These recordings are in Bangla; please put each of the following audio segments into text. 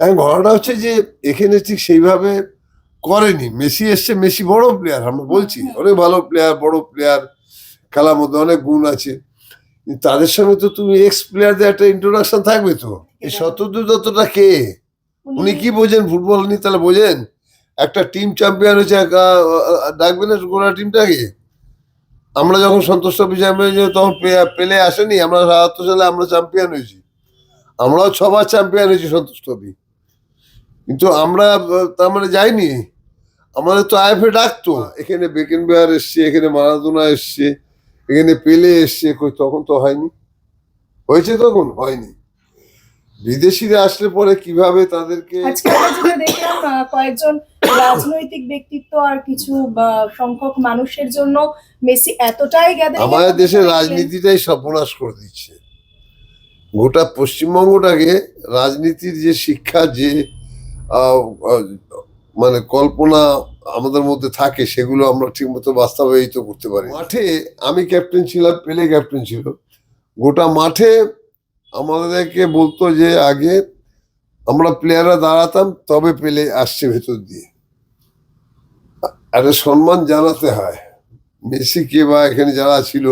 এখন ঘটনাটা হচ্ছে যে এখানে ঠিক সেইভাবে করেনি। মেসি এসছে, মেসি বড় প্লেয়ার, আমরা বলছি অনেক ভালো প্লেয়ার, বড় প্লেয়ার, খেলার মধ্যে অনেক গুণ আছে। কিন্তু তাদের সঙ্গে তো তুমি এক্স প্লেয়ারদের একটা ইন্ট্রোডাকশন থাকবে তো। এই শতদ্রু দত্তটা কে? উনি কি বোঝেন ফুটবল নিয়ে? তাহলে বোঝেন একটা টিম চ্যাম্পিয়ন হয়েছে, ডাকবে না গোটা টিমটাকে? আমরা যখন সন্তোষ ট্রফি চ্যাম্পিয়ন হয়েছি তখন পেলে আসেনি? আমরা ৭৭ সালে আমরা চ্যাম্পিয়ন হয়েছি, আমরাও ৬ বার চ্যাম্পিয়ন হয়েছি সন্তোষ ট্রফি, কিন্তু আমরা তার মানে যাইনি। আমাদের তো আইএফএ ডাকতো। এখানে বেকেনবাওয়ার এসছে, এখানে মারাদোনা এসছে, এখানে পেলে এসছে, তখন তো হয়নি। হয়েছে তখন? হয়নি। বিদেশিরা আসলে পরে কিভাবে তাদেরকে। আজকে আমরা যেটা দেখলাম কয়েকজন রাজনৈতিক ব্যক্তিত্ব আর কিছু সংখ্যক মানুষের জন্য মেসি এতটাই আমাদের দেশের রাজনীতিটাই সর্বনাশ করে দিচ্ছে। গোটা পশ্চিমবঙ্গটাকে রাজনীতির যে শিক্ষা, যে মানে কল্পনা আমাদের মধ্যে থাকে, সেগুলো আমরা ঠিকমতো বাস্তবায়িত করতে পারি। মাঠে আমি ক্যাপ্টেন ছিলাম, পেলে ক্যাপ্টেন ছিল। গোটা মাঠে আমাদেরকে বলতো যে আগে আমরা প্লেয়াররা দাঁড়াতাম, তবে পেলে আসছে ভেতর দিয়ে। একটা সম্মান জানাতে হয়। মেসি কে বা এখানে যারা ছিল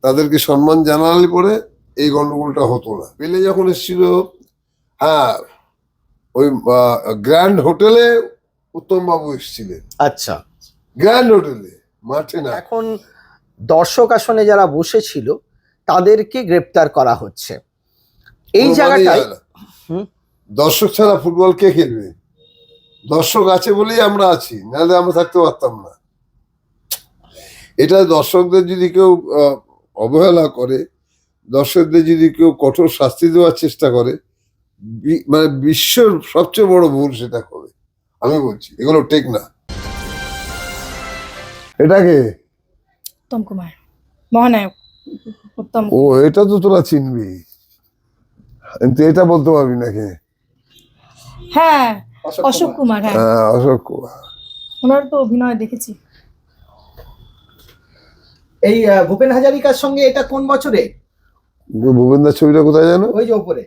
তাদেরকে সম্মান জানালে পরে এই গন্ডগোলটা হতো না। পেলে যখন এসেছিল, হ্যাঁ, ওই গ্র্যান্ড হোটেলে উত্তম বাবু এসেছিলেন। আচ্ছা, গ্র্যান্ড হোটেলে, মাঠে না। এখন দর্শক আসনে যারা বসেছিল তাদেরকে গ্রেপ্তার করা হচ্ছে এই জায়গাটায়। দর্শক ছাড়া ফুটবল কে খেলবে? দর্শক আছে বলেই আমরা আছি, নাহলে আমরা থাকতে পারতাম না। এটা দর্শকদের যদি কেউ অবহেলা করে, দর্শকদের যদি কেউ কঠোর শাস্তি দেওয়ার চেষ্টা করে, মানে বিশ্বের সবচেয়ে বড় ভুল সেটা করে। আমি বলছি এগুলো ঠিক না। এটাকে উত্তম কুমার মহানায়ক উত্তম। ও, এটা তো তোরা চিনবি, কিন্তু এটা বলতে পারবি নাকি? হ্যাঁ, অশোক কুমার। হ্যাঁ, অশোক কুমার, ওনার তো অভিনয় দেখেছি। এই ভূপেন হাজারিকার সঙ্গে এটা কোন বছরে? ভূপেন্দার ছবিটা কোথায় জানো? ওই যে উপরে।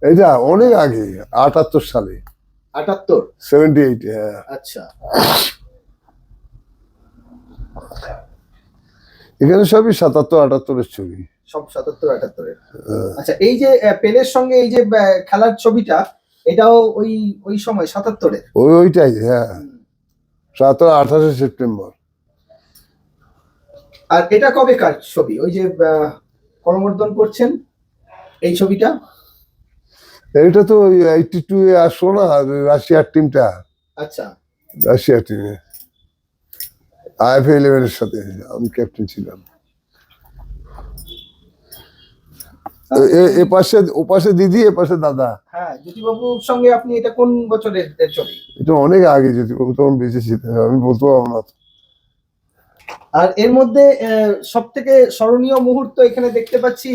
এটা অনেক আগে, ৭৮ সালে। ৭৮, 78। হ্যাঁ, আচ্ছা। এখানে সবই ৭৭-৭৮-এর ছবি, সব ৭৭-৭৮-এর। আচ্ছা, এই যে পেলের সঙ্গে এই যে খেলার ছবিটা, এটাও ওই ওই সময় ৭৭-এর? ওইটাই, হ্যাঁ, ২৮ সেপ্টেম্বর। আর এটা কবেকার ছবি? ওই যে করমর্দন করছেন এই ছবিটা? এটা তো 82 এ আসলো না রাশিয়ার টিমটা। আচ্ছা, রাশিয়ার টিমে আইএফএ 11 এর সাথে আমি ক্যাপ্টেন ছিলাম। এ পাশে, ও পাশে দিদি, এ পাশে দাদা। হ্যাঁ, জ্যোতিবাবুর সঙ্গে আপনি এটা কোন বছরের ছবি? এটা অনেক আগে, জ্যোতিবাবু তখন বেঁচে ছিলেন, আমি বলতে পারবো না। আর এর মধ্যে সব থেকে স্মরণীয় মুহূর্ত এখানে দেখতে পাচ্ছি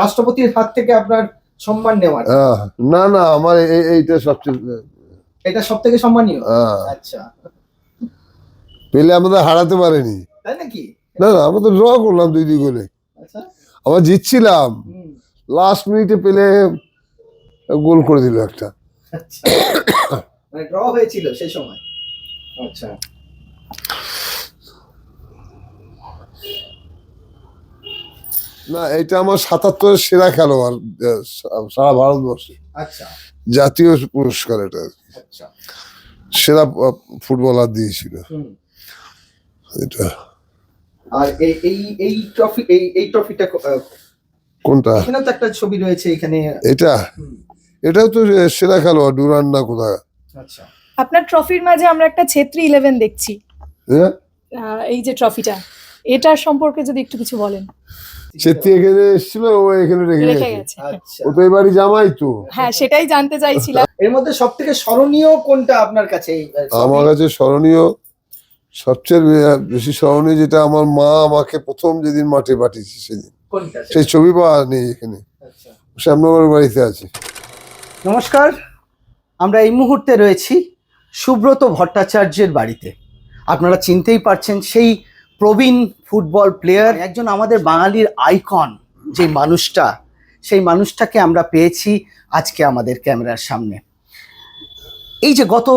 রাষ্ট্রপতির হাত থেকে আপনার সম্মান নেওয়ার। না না, আমার এইটা সবচেয়ে, এটা সব থেকে সম্মানীয়। আচ্ছা, পেলে আমাদের হারাতে পারেনি। তাই নাকি? না না, আমরা তো ড্র করলাম 2-2 গোলে। আচ্ছা, আমরা জিতছিলাম, লাস্ট মিনিটে পেলে গোল করে দিল একটা। আচ্ছা, মানে ড্র হয়েছিল সেই সময়। আচ্ছা, না, এটা আমার ৭৭-এর সেরা খেলোয়াড় সারা ভারতবর্ষে। আচ্ছা, জাতীয় পুরস্কার এটা। আচ্ছা, সেরা ফুটবলার দিয়েছিল এটা। আর এই ট্রফি, এই ট্রফিটা কোনটা? এখানে তো একটা ছবি রয়েছে এখানে। এটাও তো সেরা খেলোয়াড়, ডুরান না কোথায়। আচ্ছা, আপনার ট্রফির মাঝে আমরা একটা ছেত্রী 11 দেখছি। হ্যাঁ, এই যে ট্রফিটা, এটার সম্পর্কে যদি একটু কিছু বলেন। ছেত্রী এখানে এসেছিল, ও এখানে রেখে গেছে। আচ্ছা, ও তো এবারই জামাই তো। হ্যাঁ, সেটাই জানতে চাইছিলাম। এর মধ্যে সব থেকে স্মরণীয় কোনটা আপনার কাছে? আমার কাছে স্মরণীয়, সবচেয়ে বেশি স্মরণীয় যেটা, আমার মা আমাকে প্রথম যেদিন মাঠে পাঠিয়েছে সেদিন। সেই ছবি পাওয়া নেই এখানে, শ্যামনগর বাড়িতে আছে। নমস্কার, আমরা এই মুহূর্তে রয়েছি সুব্রত ভট্টাচার্যের বাড়িতে। আপনারা চিনতেই পারছেন, সেই প্রবীণ ফুটবল প্লেয়ার, একজন আমাদের বাঙালির আইকন, যে মানুষটা সেই মানুষটাকে আমরা পেয়েছি আজকে আমাদের ক্যামেরার সামনে। এই যে গত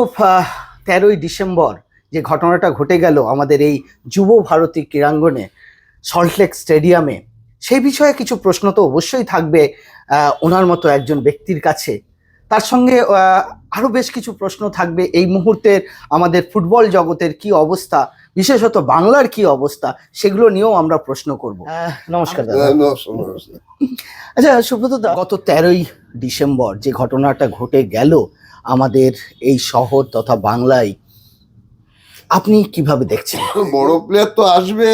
13ই ডিসেম্বর যে ঘটনাটা ঘটে গেল আমাদের এই যুব ভারতী ক্রীড়াঙ্গনে, সল্টলেক স্টেডিয়ামে, সেই বিষয়ে কিছু প্রশ্ন তো অবশ্যই থাকবে ওনার মতো একজন ব্যক্তির কাছে। তার সঙ্গে আরো বেশ কিছু প্রশ্ন থাকবে এই মুহূর্তের আমাদের ফুটবল জগতের কি অবস্থা, বিশেষত বাংলার কি অবস্থা, সেগুলো নিয়েও আমরা প্রশ্ন করব। নমস্কার দাদা। আচ্ছা সুব্রত দা, গত 13ই ডিসেম্বর যে ঘটনাটা ঘটে গেল আমাদের এই শহর তথা বাংলায়, আপনি কিভাবে দেখছেন? বড় প্লেয়ার তো আসবে,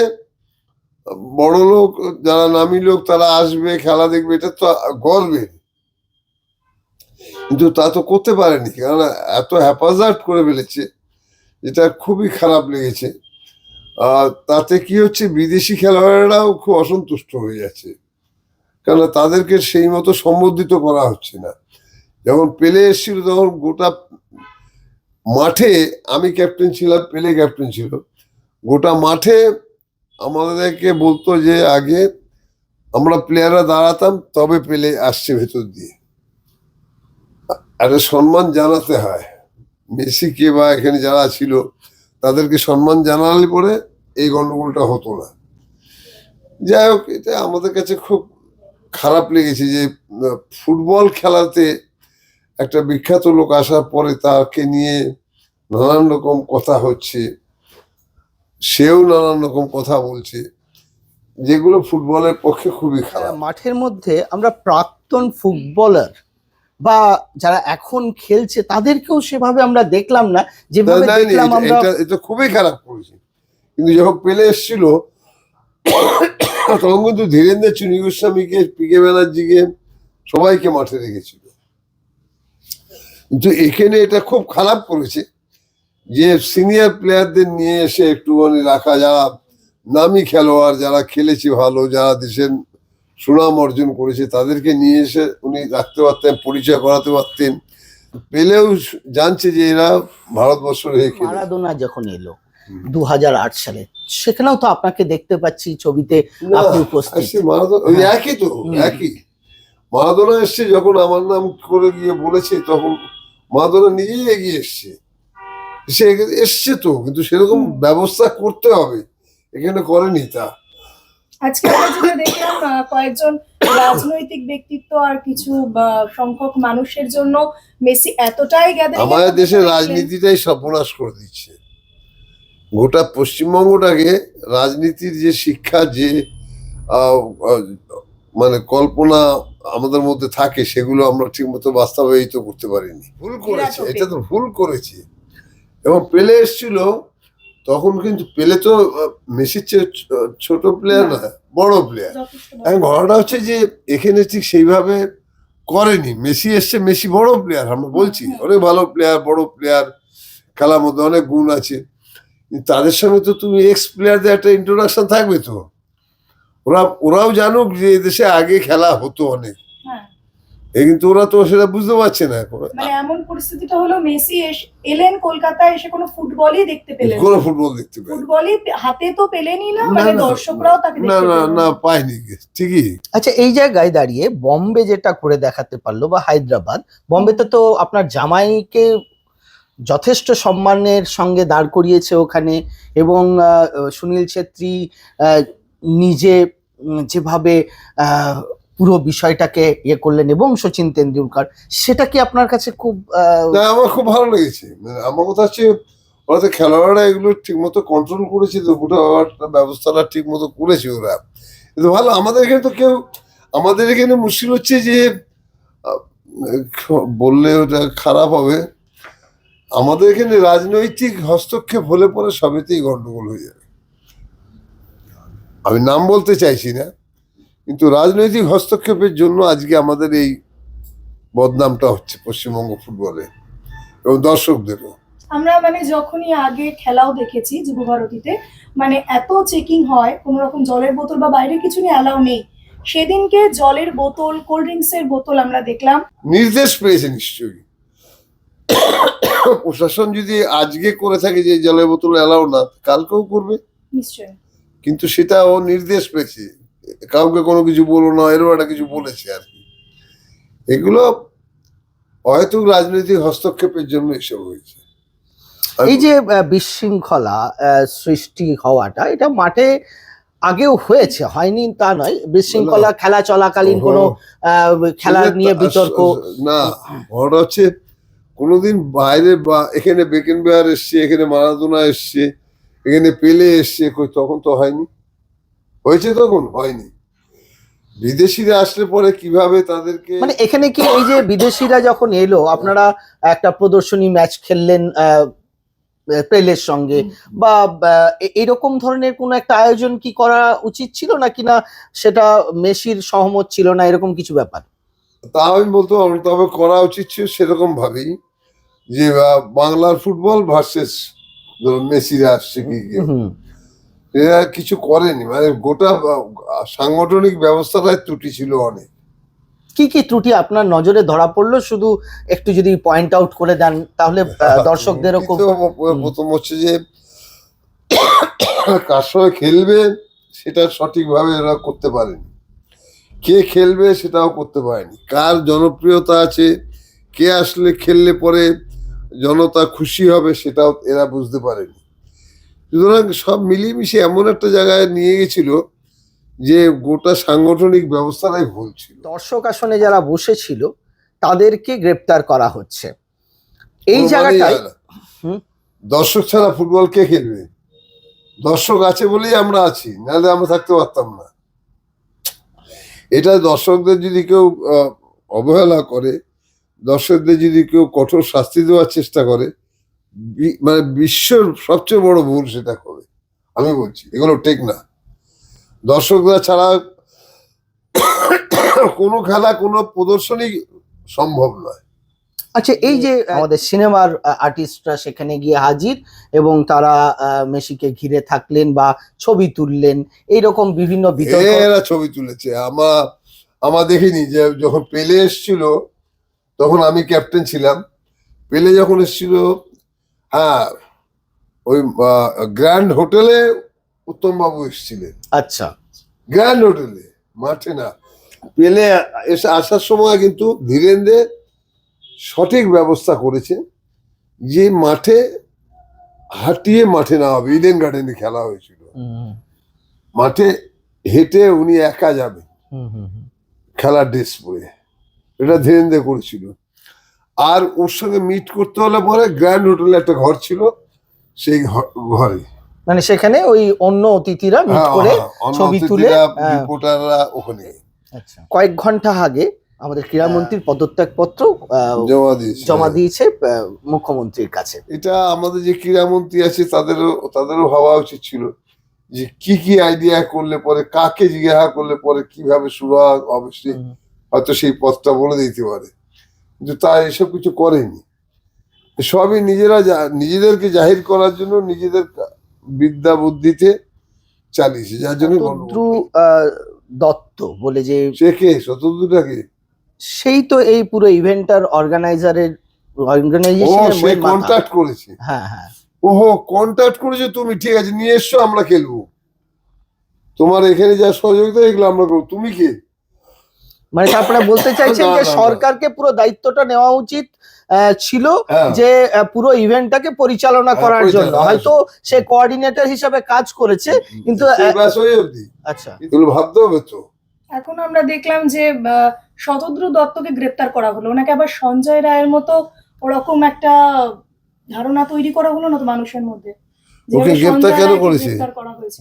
বড় লোক যারা নামি লোক তারা আসবে, খেলা দেখবে, এটা তো গর্বের। কিন্তু তা তো করতে পারেনি, কারণ এত হ্যাপাজার্ড করে ফেলেছে, যেটা খুবই খারাপ লেগেছে। আর তাতে কি হচ্ছে, বিদেশি খেলোয়াড়রাও খুব অসন্তুষ্ট হয়ে যাচ্ছে, কারণ তাদেরকে সেই মতো সম্বোধিত করা হচ্ছে না। যখন পেলে এসেছিল তখন গোটা মাঠে, আমি ক্যাপ্টেন ছিলাম, পেলে ক্যাপ্টেন ছিল, গোটা মাঠে আমাদেরকে বলতো যে আগে আমরা প্লেয়াররা দাঁড়াতাম, তবে পেলে আসছে ভেতর দিয়ে। একটা সম্মান জানাতে হয় মেসিকে, বা এখানে যারা ছিল তাদেরকে সম্মান জানালে পরে এই গন্ডগোলটা হতো না। যাই হোক, এটা আমাদের কাছে খুব খারাপ লেগেছে যে ফুটবল খেলাতে একটা বিখ্যাত লোক আসার পরে তাকে নিয়ে নানান রকম কথা হচ্ছে, সেও নানান রকম কথা বলছে, যেগুলো ফুটবলের পক্ষে খুবই খারাপ। মাঠের মধ্যে আমরা প্রাক্তন ফুটবলার বা যারা এখন খেলছে তাদেরকেও সেভাবে আমরা দেখলাম না, যেভাবে দেখলাম আমরা। এটা খুবই খারাপ করেছে। কিন্তু যখন পেলে এসেছিল তখন কিন্তু ধীরেন্দ্র চুনি গোস্বামীকে, পিকে ব্যানার্জিকে, সবাইকে মাঠে রেখেছিল। কিন্তু এখানে এটা খুব খারাপ করেছে যে সিনিয়র প্লেয়ারদের নিয়ে এসে একটুখানি রাখা, যারা নামি খেলোয়াড়, যারা খেলেছে ভালো, যারা দেশের সুনাম অর্জন করেছে, তাদেরকে নিয়ে এসে উনি রাখতে পারতেন, পরিচয় করাতে পারতেন। পেলেও জানছে যে এরা ভারতবর্ষের হয়ে খেলে। মারাদোনা যখন এলো 2008 সালে, সেখানেও তো আপনাকে দেখতে পাচ্ছি ছবিতে আপনি উপস্থিত। ওই একই তো, একই মারাদোনা এসছে যখন আমার নাম করে গিয়ে বলেছে, তখন মারাদোনা নিজেই এগিয়ে এসছে। সে এসছে তো, কিন্তু সেরকম ব্যবস্থা করতে হবে, এখানে করেনি তা। আজকে আমরা যেটা দেখলাম, কয়েকজন রাজনৈতিক ব্যক্তিত্ব আর কিছু সংখ্যক মানুষের জন্য মেসি এতটাই আমাদের দেশের রাজনীতিটাই সর্বনাশ করে দিচ্ছে। গোটা পশ্চিমবঙ্গটাকে রাজনীতির যে শিক্ষা, যে মানে কল্পনা আমাদের মধ্যে থাকে, সেগুলো আমরা ঠিক মতো বাস্তবায়িত করতে পারিনি। ভুল করেছে, এটা তো ভুল করেছে। এবং পেলে এসেছিল তখন, কিন্তু পেলে তো মেসির চেয়ে ছোট প্লেয়ার না, বড় প্লেয়ার। এখন ঘটনাটা হচ্ছে যে এখানে ঠিক সেইভাবে করেনি। মেসি এসছে, মেসি বড় প্লেয়ার, আমরা বলছি, অনেক ভালো প্লেয়ার, বড় প্লেয়ার, খেলার মধ্যে অনেক গুণ আছে। তাদের সঙ্গে তো তুমি এক্স প্লেয়ারদের একটা ইন্ট্রোডাকশন থাকবে তো, ওরাও জানুক যে এদেশে আগে খেলা হতো অনেক। কিন্তু ওরা তো সেটা বুঝতে পারছে না এখন। মানে এমন পরিস্থিতিটা হলো, মেসি এলেন কলকাতায়, এসে কোনো ফুটবলই দেখতে পেলেন, কোনো ফুটবল দেখতে পেলেন, ফুটবলই হাতে তো পেলেনই না, মানে দর্শকরাও তাকে না না না পায়নি ঠিকই। আচ্ছা, এই জায়গায় দাঁড়িয়ে বম্বে যেটা করে দেখাতে পারলো, বা হায়দ্রাবাদ, বম্বেতে তো আপনার জামাইকে যথেষ্ট সম্মানের সঙ্গে দাঁড় করিয়েছে ওখানে, এবং সুনীল ছেত্রী নিজে যেভাবে পুরো বিষয়টাকে ইয়ে করলেন, এবং সচিন তেন্ডুলকর, সেটা কি আপনার কাছে খুব আমার খুব ভালো লেগেছে। মানে আমার কথা হচ্ছে, ওরা তো খেলোয়াড়রা এগুলো ঠিক মতো কন্ট্রোল করেছে, তো গোটা ব্যবস্থাটা ঠিক মতো করেছে ওরা, কিন্তু ভালো। আমাদের এখানে তো কেউ, আমাদের এখানে মুশকিল হচ্ছে যে, বললে ওটা খারাপ হবে, আমাদের এখানে রাজনৈতিক হস্তক্ষেপ হলে পরে সবেতেই গন্ডগোল হয়ে যাবে। আমি নাম বলতে চাইছি না, কিন্তু রাজনৈতিক হস্তক্ষেপের জন্য আজকে আমাদের এই বদনামটা হচ্ছে পশ্চিমবঙ্গ ফুটবলে এবং দর্শকদেরও। আমরা মানে যখনই আগে খেলাও দেখেছি যুবভারতীতে, মানে এত চেকিং হয়, কোনো রকম জলের বোতল বা বাইরে কিছু নিয়ে অ্যালাউ নেই। সেদিনকে জলের বোতল, কোল্ড ড্রিঙ্কস এর বোতল আমরা দেখলাম। নির্দেশ পেয়েছে নিশ্চয়ই প্রশাসন, যদি আজকে করে থাকে যে জলের বোতল অ্যালাউ না, কালকেও করবে নিশ্চয়ই। কিন্তু সেটা ও নির্দেশ পেয়েছে, কাউকে কোনো কিছু বলো না, এরও একটা কিছু বলেছে আর কি। এগুলো হয়তো রাজনৈতিক হস্তক্ষেপের জন্য এসব হয়েছে। এই যে বিশৃঙ্খলা সৃষ্টি হওয়াটা, এটা মাঠে আগেও হয়েছে, হয়নি তা নয়। বিশৃঙ্খলা খেলা চলাকালীন কোনো খেলা নিয়ে বিতর্ক না, বড় হচ্ছে কোনোদিন বাইরে বা এখানে বেকেনবাওয়ার এসছে, এখানে মারাদোনা এসছে, এখানে পেলে এসছে, তখন তো হয়নি। হয়েছে তখন হয়নি। বিদেশিরা আসলে পরে কিভাবে তাদেরকে, মানে এখানে কি এই যে বিদেশিরা যখন এলো, আপনারা একটা প্রদর্শনী ম্যাচ খেললেন পেলের সঙ্গে, বা এরকম ধরনের কোন একটা আয়োজন কি করা উচিত ছিল নাকি না সেটা মেসির সহমত ছিল না, এরকম কিছু ব্যাপার? তা আমি বলতে পারবো, তবে করা উচিত ছিল সেরকম ভাবেই যে বাংলার ফুটবল ভার্সেস মেসিরা আসছে কি কি, হুম। এরা কিছু করেনি। মানে গোটা সাংগঠনিক ব্যবস্থাটাই ত্রুটি ছিল অনেক। কি কি ত্রুটি আপনার নজরে ধরা পড়লো, শুধু একটু যদি পয়েন্ট আউট করে দেন তাহলে দর্শকদেরও খুব। প্রথম হচ্ছে যে কার সঙ্গে খেলবে সেটা সঠিকভাবে এরা করতে পারেনি, কে খেলবে সেটাও করতে পারেনি, কার জনপ্রিয়তা আছে, কে আসলে খেললে পরে জনতা খুশি হবে সেটাও এরা বুঝতে পারেনি। সুতরাং সব মিলিয়ে মিশিয়ে এমন একটা জায়গায় নিয়ে গেছিল যে গোটা সাংগঠনিক ব্যবস্থাটাই ভুল ছিল। দর্শক আসনে যারা বসেছিল তাদেরকে গ্রেপ্তার করা হচ্ছে এই কোনো মানেই জায়গাটায়। হয় না। হুম। দর্শক ছাড়া ফুটবল কে খেলবে? দর্শক আছে বলেই আমরা আছি, নাহলে আমরা থাকতে পারতাম না। এটা দর্শকদের যদি কেউ অবহেলা করে, দর্শকদের যদি কেউ কঠোর শাস্তি দেওয়ার চেষ্টা করে, মানে বিশ্বের সবচেয়ে বড় ভুল সেটা করে। আমি বলছি এগুলো ঠিক না। দর্শকরা ছাড়া কোনো খেলা, কোনো প্রদর্শনী সম্ভব নয়। আচ্ছা, এই যে আমাদের সিনেমার আর্টিস্টরা সেখানে গিয়ে হাজির এবং তারা মেসিকে ঘিরে থাকলেন বা ছবি তুললেন, এইরকম বিভিন্ন বিতর্ক। এরা ছবি তুলেছে। আমার দেখিনি যে যখন পেলে এসছিল তখন আমি ক্যাপ্টেন ছিলাম। পেলে যখন এসছিল, হ্যাঁ, ওই গ্র্যান্ড হোটেলে উত্তম বাবু এসেছিলেন। আচ্ছা। গ্র্যান্ড হোটেলে, মাঠে না। পেলে এসে আসার সময় কিন্তু ধীরেন্দ্র সঠিক ব্যবস্থা করেছে যে মাঠে হাঁটিয়ে মাঠে না হবে। ইডেন গার্ডেনে খেলা হয়েছিল, মাঠে হেঁটে উনি একা যাবেন খেলার ড্রেস পরে, এটা ধীরেন্দ্র করেছিল। আর ওর সঙ্গে মিট করতে হলে পরে গ্র্যান্ড হোটেলে একটা ঘর ছিল, সেই ঘরে মানে সেখানে ওই অন্য অতিথিরা মিট করে ছবি তুলে, রিপোর্টাররা ওখানে। আচ্ছা, কয়েক ঘন্টা আগে আমাদের ক্রীড়ামন্ত্রীর পদত্যাগপত্র জমা দিয়েছে মুখ্যমন্ত্রীর কাছে। এটা আমাদের যে ক্রীড়ামন্ত্রী আছে তাদেরও ভাবা উচিত ছিল যে কি কি আইডিয়া করলে পরে, কাকে জিজ্ঞাসা করলে পরে কিভাবে শুরু হবে, হয়তো সেই পথটা বলে দিতে পারে। কিন্তু তা এসব কিছু করেনি। সবই নিজেদেরকে জাহির করার জন্য, নিজেদের বিদ্যা বুদ্ধিতে চালিয়েছে, যার জন্য শতদ্রু দত্ত বলে যে, সে কে? শতদ্রুটাকে? সেই তো এই পুরো ইভেন্টার অর্গানাইজেশনের কন্ট্যাক্ট করেছে। হ্যাঁ হ্যাঁ, ওহো, কন্ট্যাক্ট করেছে। তুমি ঠিক আছে, নিয়ে এসছো, আমরা খেলবো, তোমার এখানে যা সহযোগিতা এগুলো আমরা করবো। তুমি কে? মানে তারপরে বলতে চাইছেন যে সরকারকে পুরো দায়িত্বটা নেওয়া উচিত ছিল, যে পুরো ইভেন্টটাকে পরিচালনা করার জন্য। হয়তো সে কোঅর্ডিনেটর হিসেবে কাজ করেছে, কিন্তু আচ্ছা, এগুলো ভাবতে হবে তো। এখন আমরা দেখলাম যে শতদ্রু দত্তকে গ্রেপ্তার করা হলো, ওনাকে আবার সঞ্জয় রায়ের মতো ওরকম একটা ধারণা তৈরি করা হলো না তো মানুষের মধ্যে। ওকে গ্রেপ্তার কেন করেছে?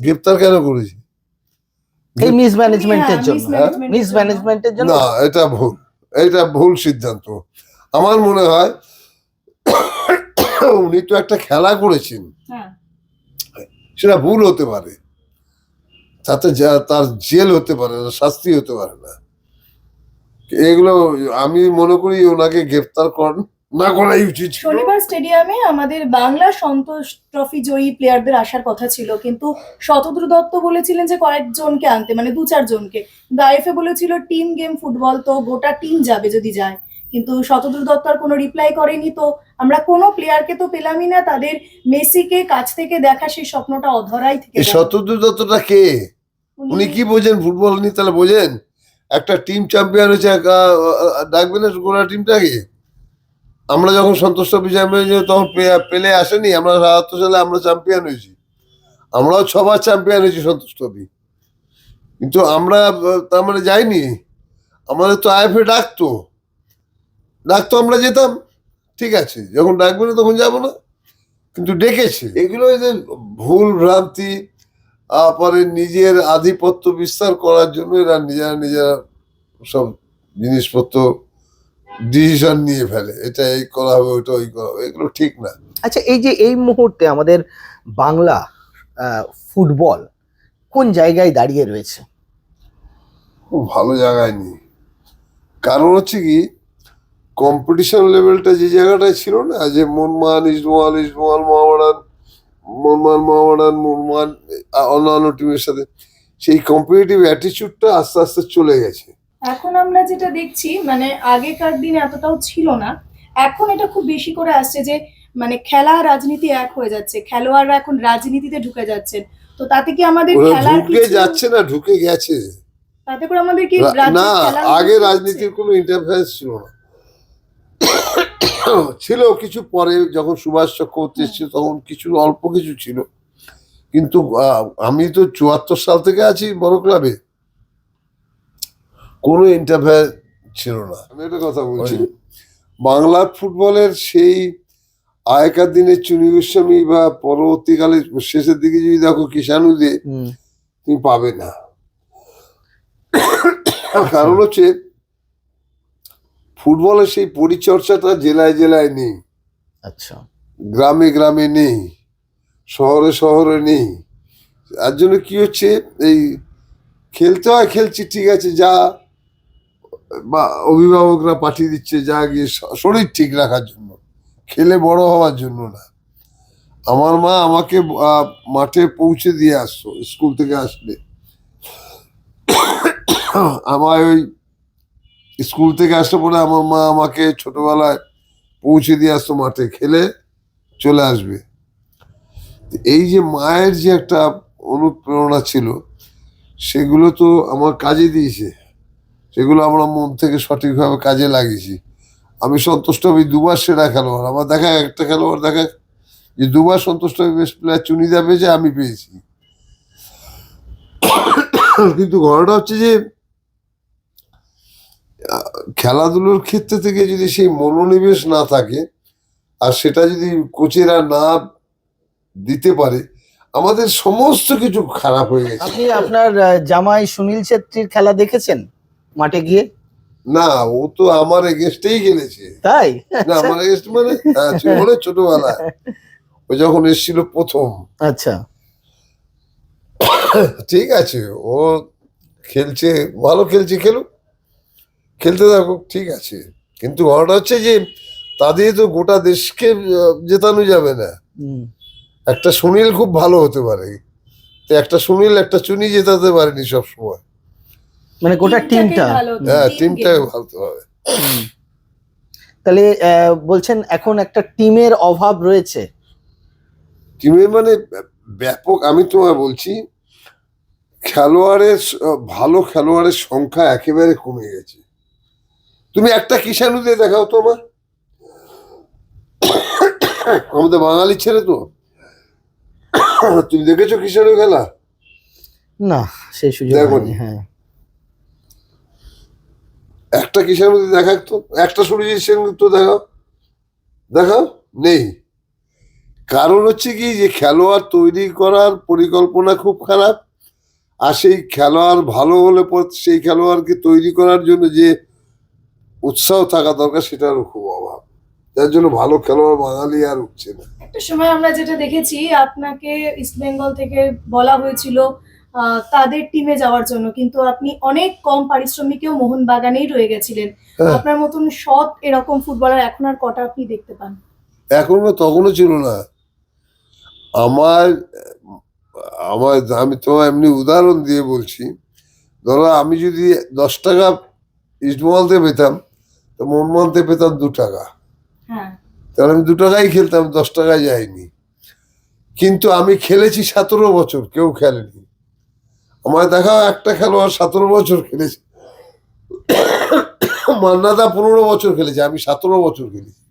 গ্রেপ্তার কেন করেছে? এই মিসম্যানেজমেন্টের জন্য। মিসম্যানেজমেন্টের জন্য না, এটা ভুল সিদ্ধান্ত। আমার মনে হয় উনি তো একটা খেলা করেছেন, সেটা ভুল হতে পারে, তাতে তার জেল হতে পারে না, শাস্তি হতে পারে না। এগুলো আমি মনে করি ওনাকে গ্রেপ্তার না করাই উচিত। শনিবার স্টেডিয়ামে আমাদের বাংলা সন্তোষ ট্রফি জয়ী প্লেয়ারদের আসার কথা ছিল, কিন্তু শতদ্রু দত্ত বলেছিলেন যে কয়েকজনকে আনতে, মানে 2-4 জনকে। আইএফএ বলেছিল টিম গেম ফুটবল, তো গোটা টিম যাবে যদি যায়। কিন্তু শতদ্রু দত্ত আর কোনো রিপ্লাই করেনি। তো আমরা কোনো প্লেয়ারকে তো পেলামই না, তাদের মেসিকে কাছ থেকে দেখা সেই স্বপ্নটা অধরাই থেকে। শতদ্রু দত্তটা কে? উনি কি বোঝেন ফুটবল নিয়ে? তাহলে বোঝেন একটা টিম চ্যাম্পিয়ন হয়েছে, ডাকবে না গোটা টিমটাকে? আমরা যখন সন্তোষ ট্রফি চ্যাম্পিয়ন হয়েছি তখন পেলে আসেনি? আমরা ৭৭ সালে আমরা চ্যাম্পিয়ন হয়েছি, আমরাও 6 বার চ্যাম্পিয়ন হয়েছি সন্তোষ ট্রফি, কিন্তু আমরা তার মানে যাইনি। আমাদের তো আইএফএ ডাকতো, আমরা যেতাম, ঠিক আছে, যখন ডাকবে না তখন যাবো না, কিন্তু ডেকেছে। এগুলো এই যে ভুল ভ্রান্তি, পরে নিজের আধিপত্য বিস্তার করার জন্য এরা নিজেরা সব জিনিসপত্র ডিসিশন নিয়ে ফেলে, এটা এই করা হবে, ওইটা ওই করা হবে, এগুলো ঠিক না। আচ্ছা, এই যে এই মুহূর্তে আমাদের বাংলা ফুটবল কোন জায়গায় দাঁড়িয়ে রয়েছে? খুব ভালো জায়গায় নেই। কারণ হচ্ছে কি, কম্পিটিশন লেভেলটা যে জায়গাটায় ছিল না, যে মোহনবাগান, ইস্টবেঙ্গল মোহনবাগান অন্যান্য টিমের সাথে, সেই কম্পিটিটিভ অ্যাটিটিউডটা আস্তে আস্তে চলে গেছে। এখন আমরা যেটা দেখছি, মানে আগেকার দিনে এতটাও ছিল না, এখন এটা খুব বেশি করে আসছে যে মানে খেলা রাজনীতি এক হয়ে যাচ্ছে, খেলোয়াড়রা এখন রাজনীতিতে ঢুকে যাচ্ছেন। তো তাতে কি আমাদের ওরা খেলার ঢুকে কিছু, যাচ্ছে না, ঢুকে গেছে। তাতে করে আমাদের কি না, খেলার আগে কিছু রাজনীতির কোনো ইন্টারফারেন্স ছিল না। ছিল কিছু, পরে যখন সুভাষ চক্রবর্তী এসেছিল তখন কিছু, অল্প কিছু ছিল, কিন্তু আমি তো ৭৪ সাল থেকে আছি বড় ক্লাবে, কোনো ইন্টারফেয়ার ছিল না। আমি একটা কথা বলছি, বাংলা ফুটবলের সেই আগেকার দিনের চুনি গোস্বামী বা পরবর্তীকালে শেষের দিকে যদি দেখো কিষাণু দে, তুমি পাবে না। কারণ হচ্ছে ফুটবলের সেই পরিচর্যাটা জেলায় জেলায় নেই, আচ্ছা, গ্রামে গ্রামে নেই, শহরে শহরে নেই। তার জন্য কি হচ্ছে, এই খেলতে হয়, খেলছি ঠিক আছে, যা বা অভিভাবকরা পাঠিয়ে দিচ্ছে, যা গিয়ে শরীর ঠিক রাখার জন্য, খেলে বড় হওয়ার জন্য না। আমার মা আমাকে মাঠে পৌঁছে দিয়ে আসতো স্কুল থেকে আসলে, আমার ওই স্কুল থেকে আসতে পরে আমার মা আমাকে ছোটবেলায় পৌঁছে দিয়ে আসতো, মাঠে খেলে চলে আসবে। এই যে মায়ের যে একটা অনুপ্রেরণা ছিল, সেগুলো তো আমার কাজে দিয়েছে, সেগুলো আমরা মন থেকে সঠিকভাবে কাজে লাগিয়েছি। আমি সন্তোষ ট্রফি 2বার সেরা খেলোয়াড়, আমার দেখা একটা খেলোয়াড় দেখা যে 2বার সন্তোষ ট্রফি বেস্ট প্লেয়ার চুনিদা পেয়েছে, আমি পেয়েছি। কিন্তু ঘটনাটা হচ্ছে যে খেলাধুলোর ক্ষেত্রে থেকে যদি সেই মনোনিবেশ না থাকে, আর সেটা যদি কোচেরা না দিতে পারে, আমাদের সমস্ত কিছু খারাপ হয়ে গেছে। আপনি আপনার জামাই সুনীল ছেত্রীর খেলা দেখেছেন মাঠে গিয়ে? না, ও তো আমার এগেস্টেই খেলেছে। তাই? না, আমার এগেস্ট মানে ছোটবেলায় ও যখন এসেছিল প্রথম। আচ্ছা, ঠিক আছে, ও খেলছে, ভালো খেলছে, খেলুক, খেলতে থাকুক, ঠিক আছে, কিন্তু ঘটনা হচ্ছে যে তাদের তো গোটা দেশকে জেতানো যাবে না। একটা সুনীল খুব ভালো হতে পারে, তো একটা সুনীল একটা চুনি জেতাতে পারেনি সবসময়। মানে গোটা টিমটা, হ্যাঁ, টিমটাকে ভালো হবে। তাহলে বলছেন এখন একটা টিমের অভাব রয়েছে? টিমের মানে ব্যাপক, আমি তোমায় বলছি, ভালো খেলোয়াড়ের সংখ্যা একেবারে কমে গেছে। তুমি একটা কিষাণু দিয়ে দেখাও তো আমার, আমাদের বাঙালি ছেলে তো, তুমি দেখেছো কিষাণু খেলা? না, সেই সুযোগ হয়নি। হ্যাঁ, একটা কিষাণু দিয়ে দেখাক তো, একটা সুরজিৎ সেনগুপ্ত দেখাও, নেই। কারণ হচ্ছে কি, যে খেলোয়াড় তৈরি করার পরিকল্পনা খুব খারাপ, আর সেই খেলোয়াড় ভালো হলে সেই খেলোয়াড়কে তৈরি করার জন্য যে উৎসাহ থাকা দরকার, সেটারও খুব অভাব, যার জন্য ভালো খেলোয়াড় বাঙালি আর উঠছে না। একটা সময় আমরা যেটা দেখেছি, আপনাকে ইস্টবেঙ্গল থেকে বলা হয়েছিল তাদের টিমে যাওয়ার জন্য, কিন্তু আপনি অনেক কম পারিশ্রমিকেও মোহনবাগানেই রয়ে গেছিলেন। আপনার মতন সৎ এরকম ফুটবলার এখন আর কটা আপনি দেখতে পান? এখন তখনও ছিল না। আমার আমার আমি তোমার এমনি উদাহরণ দিয়ে বলছি, ধরো আমি যদি 10 টাকা ইস্টবেঙ্গলতে পেতাম, তো মোহনবাগানতে পেতাম 2 টাকা, হ্যাঁ, তাহলে আমি 2 টাকাই খেলতাম, 10 টাকায় যাইনি। কিন্তু আমি খেলেছি 17 বছর, কেউ খেলেনি। আমার দেখাও একটা খেলোয়াড় 17 বছর খেলেছে, মান্নাদা 15 বছর খেলেছে, আমি 17 বছর খেলেছি।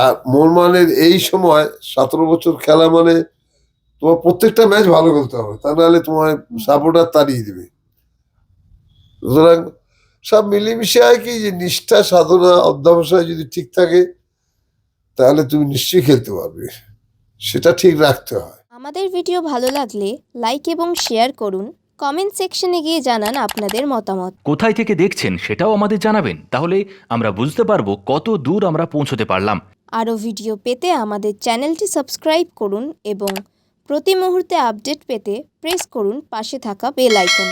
আর মোহনবাগানের এই সময় 17 বছর খেলা মানে তোমার প্রত্যেকটা ম্যাচ ভালো খেলতে হবে, তা নাহলে তোমার সাপোর্টার তাড়িয়ে দেবে। সুতরাং সব মিলেমিশে হয় কি, যে নিষ্ঠা, সাধনা, অধ্যবসায় যদি ঠিক থাকে তাহলে তুমি নিশ্চয়ই খেলতে পারবে, সেটা ঠিক রাখতে হয়। আমাদের ভিডিও ভালো লাগলে লাইক এবং শেয়ার করুন, কমেন্ট সেকশনে গিয়ে জানান আপনাদের মতামত। কোথায় থেকে দেখছেন সেটাও আমাদের জানাবেন, তাহলে আমরা বুঝতে পারবো কত দূর আমরা পৌঁছতে পারলাম। আরও ভিডিও পেতে আমাদের চ্যানেলটি সাবস্ক্রাইব করুন এবং প্রতি মুহূর্তে আপডেট পেতে প্রেস করুন পাশে থাকা বেল আইকন।